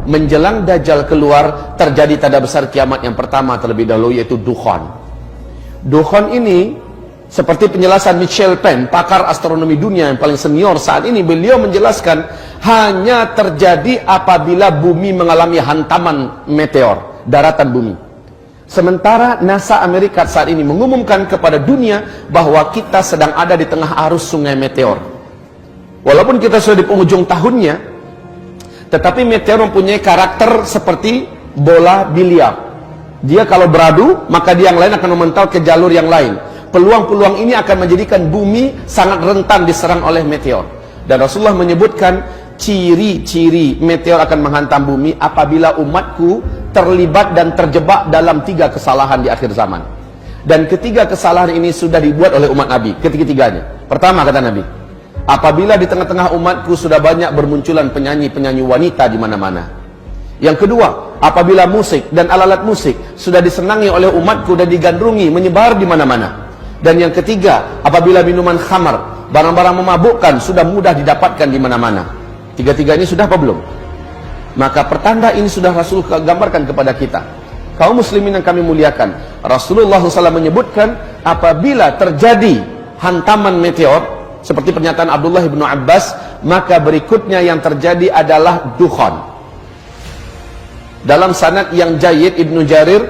menjelang Dajjal keluar, terjadi tanda besar kiamat yang pertama terlebih dahulu, yaitu dukhan. Dukhan ini, seperti penjelasan Michel Penn, pakar astronomi dunia yang paling senior saat ini, beliau menjelaskan hanya terjadi apabila bumi mengalami hantaman meteor, daratan bumi. Sementara NASA Amerika saat ini mengumumkan kepada dunia bahwa kita sedang ada di tengah arus sungai meteor. Walaupun kita sudah di penghujung tahunnya, tetapi meteor mempunyai karakter seperti bola biliar. Dia kalau beradu, maka dia yang lain akan memental ke jalur yang lain. Peluang-peluang ini akan menjadikan bumi sangat rentan diserang oleh meteor. Dan Rasulullah menyebutkan ciri-ciri meteor akan menghantam bumi apabila umatku terlibat dan terjebak dalam 3 kesalahan di akhir zaman. Dan ketiga kesalahan ini sudah dibuat oleh umat Nabi, ketiga-tiganya. Pertama, kata Nabi, apabila di tengah-tengah umatku sudah banyak bermunculan penyanyi-penyanyi wanita di mana-mana. Yang kedua, apabila musik dan alat-alat musik sudah disenangi oleh umatku dan digandrungi menyebar di mana-mana. Dan yang ketiga, apabila minuman khamar, barang-barang memabukkan sudah mudah didapatkan di mana-mana. Tiga-tiga ini sudah apa belum? Maka pertanda ini sudah Rasul gambarkan kepada kita. Kaum muslimin yang kami muliakan, Rasulullah SAW menyebutkan apabila terjadi hantaman meteor, seperti pernyataan Abdullah bin Abbas, maka berikutnya yang terjadi adalah dukhan. Dalam sanad yang jayyid, Ibnu Jarir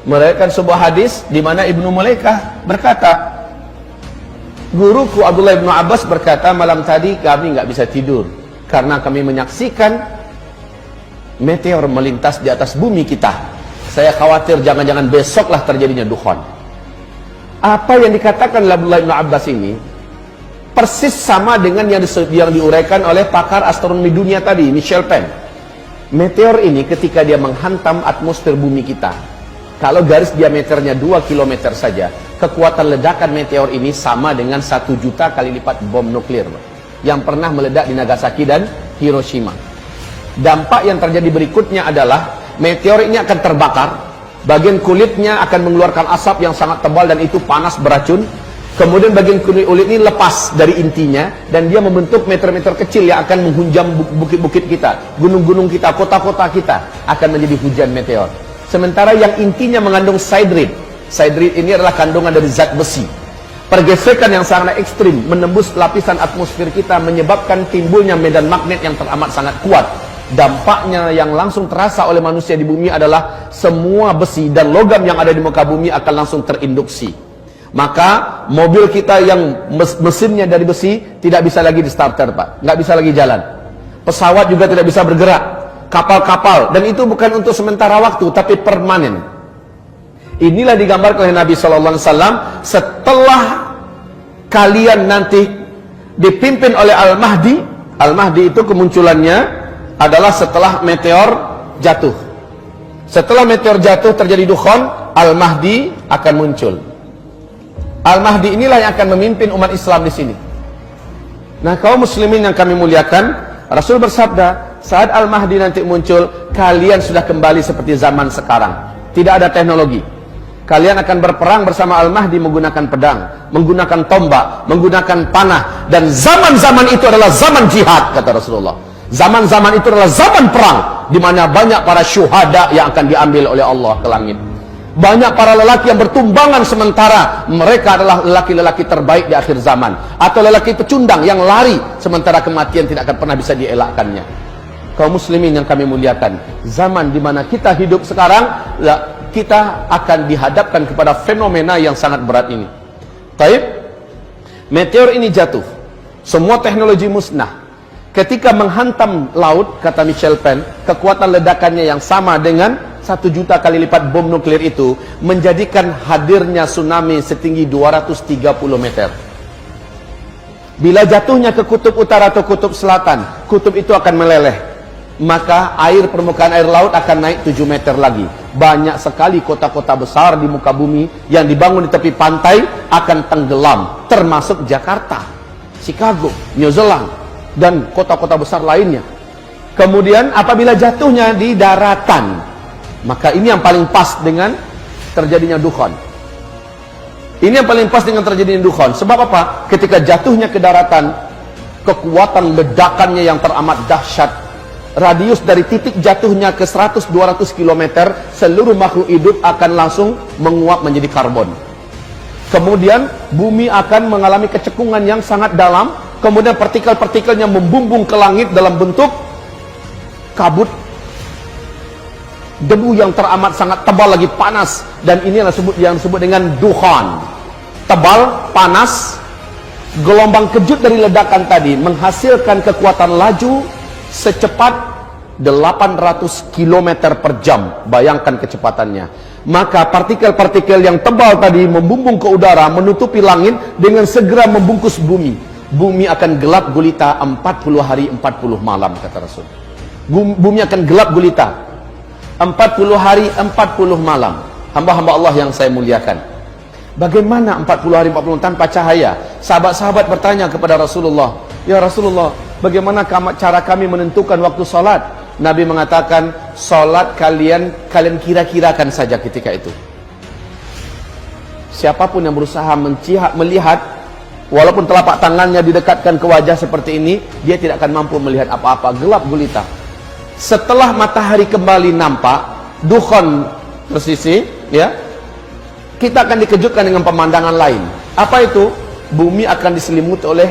meriwayatkan sebuah hadis di mana Ibnu Mulaikah berkata, guruku Abdullah bin Abbas berkata, malam tadi kami nggak bisa tidur karena kami menyaksikan meteor melintas di atas bumi kita. Saya khawatir jangan-jangan besoklah terjadinya dukhan. Apa yang dikatakan Abdullah bin Abbas ini persis sama dengan yang diuraikan oleh pakar astronomi dunia tadi, Michel Penn. Meteor ini ketika dia menghantam atmosfer bumi kita, kalau garis diameternya 2 km saja, kekuatan ledakan meteor ini sama dengan 1 juta kali lipat bom nuklir yang pernah meledak di Nagasaki dan Hiroshima. Dampak yang terjadi berikutnya adalah meteor ini akan terbakar, bagian kulitnya akan mengeluarkan asap yang sangat tebal dan itu panas beracun. Kemudian bagian kulit ini lepas dari intinya dan dia membentuk meteor-meteor kecil yang akan menghunjam bukit-bukit kita, gunung-gunung kita, kota-kota kita akan menjadi hujan meteor. Sementara yang intinya mengandung sidrid. Sidrid ini adalah kandungan dari zat besi. Pergesekan yang sangat ekstrim menembus lapisan atmosfer kita menyebabkan timbulnya medan magnet yang teramat sangat kuat. Dampaknya yang langsung terasa oleh manusia di bumi adalah semua besi dan logam yang ada di muka bumi akan langsung terinduksi. Maka mobil kita yang mesinnya dari besi tidak bisa lagi di starter, Pak, nggak bisa lagi jalan. Pesawat juga tidak bisa bergerak, kapal-kapal, dan itu bukan untuk sementara waktu tapi permanen. Inilah digambarkan oleh Nabi SAW setelah kalian nanti dipimpin oleh Al-Mahdi. Al-Mahdi itu kemunculannya adalah setelah meteor jatuh. Setelah meteor jatuh terjadi dukhan, Al-Mahdi akan muncul. Al-Mahdi inilah yang akan memimpin umat Islam di sini. Nah, kaum muslimin yang kami muliakan, Rasul bersabda, saat Al-Mahdi nanti muncul, kalian sudah kembali seperti zaman sekarang. Tidak ada teknologi. Kalian akan berperang bersama Al-Mahdi menggunakan pedang, menggunakan tombak, menggunakan panah. Dan zaman-zaman itu adalah zaman jihad, kata Rasulullah. Zaman-zaman itu adalah zaman perang, di mana banyak para syuhada yang akan diambil oleh Allah ke langit. Banyak para lelaki yang bertumbangan sementara mereka adalah lelaki-lelaki terbaik di akhir zaman. Atau lelaki pecundang yang lari sementara kematian tidak akan pernah bisa dielakkannya. Kaum muslimin yang kami muliakan, zaman di mana kita hidup sekarang, kita akan dihadapkan kepada fenomena yang sangat berat ini. Taib, meteor ini jatuh, semua teknologi musnah. Ketika menghantam laut, kata Michel Penn, kekuatan ledakannya yang sama dengan 1 juta kali lipat bom nuklir itu menjadikan hadirnya tsunami setinggi 230 meter. Bila jatuhnya ke kutub utara atau kutub selatan, kutub itu akan meleleh. Maka permukaan air laut akan naik 7 meter lagi. Banyak sekali kota-kota besar di muka bumi yang dibangun di tepi pantai akan tenggelam, termasuk Jakarta, Chicago, New Zealand, dan kota-kota besar lainnya. Kemudian apabila jatuhnya di daratan, maka ini yang paling pas dengan terjadinya dukhan. Ini yang paling pas dengan terjadinya dukhan. Sebab apa? Ketika jatuhnya ke daratan, kekuatan ledakannya yang teramat dahsyat radius dari titik jatuhnya ke 100-200 km, seluruh makhluk hidup akan langsung menguap menjadi karbon. Kemudian bumi akan mengalami kecekungan yang sangat dalam, kemudian partikel-partikelnya membumbung ke langit dalam bentuk kabut debu yang teramat sangat tebal lagi panas, dan ini yang disebut dengan dukhan. Tebal, panas, gelombang kejut dari ledakan tadi menghasilkan kekuatan laju secepat 800 km per jam. Bayangkan kecepatannya. Maka partikel-partikel yang tebal tadi membumbung ke udara, menutupi langit, dengan segera membungkus bumi. Bumi akan gelap gulita 40 hari 40 malam, kata Rasul. Bumi akan gelap gulita 40 hari 40 malam. Hamba-hamba Allah yang saya muliakan, bagaimana 40 hari 40 malam tanpa cahaya? Sahabat-sahabat bertanya kepada Rasulullah, ya Rasulullah, bagaimana cara kami menentukan waktu salat? Nabi mengatakan, salat kalian kira-kirakan saja ketika itu. Siapapun yang berusaha melihat, walaupun telapak tangannya didekatkan ke wajah seperti ini, dia tidak akan mampu melihat apa-apa, gelap gulita. Setelah matahari kembali nampak, dukhan tersisi, ya, kita akan dikejutkan dengan pemandangan lain. Apa itu? Bumi akan diselimuti oleh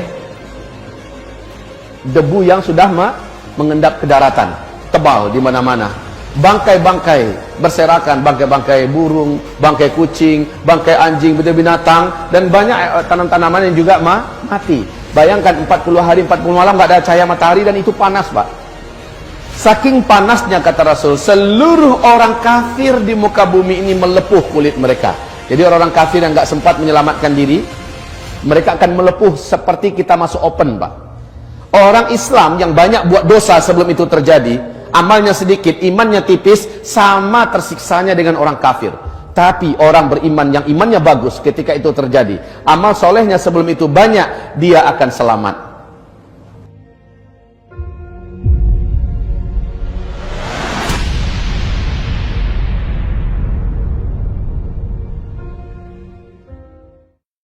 debu yang sudah mengendap ke daratan, tebal di mana-mana. Bangkai-bangkai berserakan, bangkai-bangkai burung, bangkai kucing, bangkai anjing, binatang, dan banyak tanam-tanaman yang juga mati. Bayangkan 40 hari 40 malam nggak ada cahaya matahari, dan itu panas, Pak. Saking panasnya, kata Rasul, seluruh orang kafir di muka bumi ini melepuh kulit mereka. Jadi orang-orang kafir yang nggak sempat menyelamatkan diri, mereka akan melepuh seperti kita masuk open, Pak. Orang Islam yang banyak buat dosa sebelum itu terjadi, amalnya sedikit, imannya tipis, sama tersiksanya dengan orang kafir. Tapi orang beriman yang imannya bagus, ketika itu terjadi, amal solehnya sebelum itu banyak, dia akan selamat.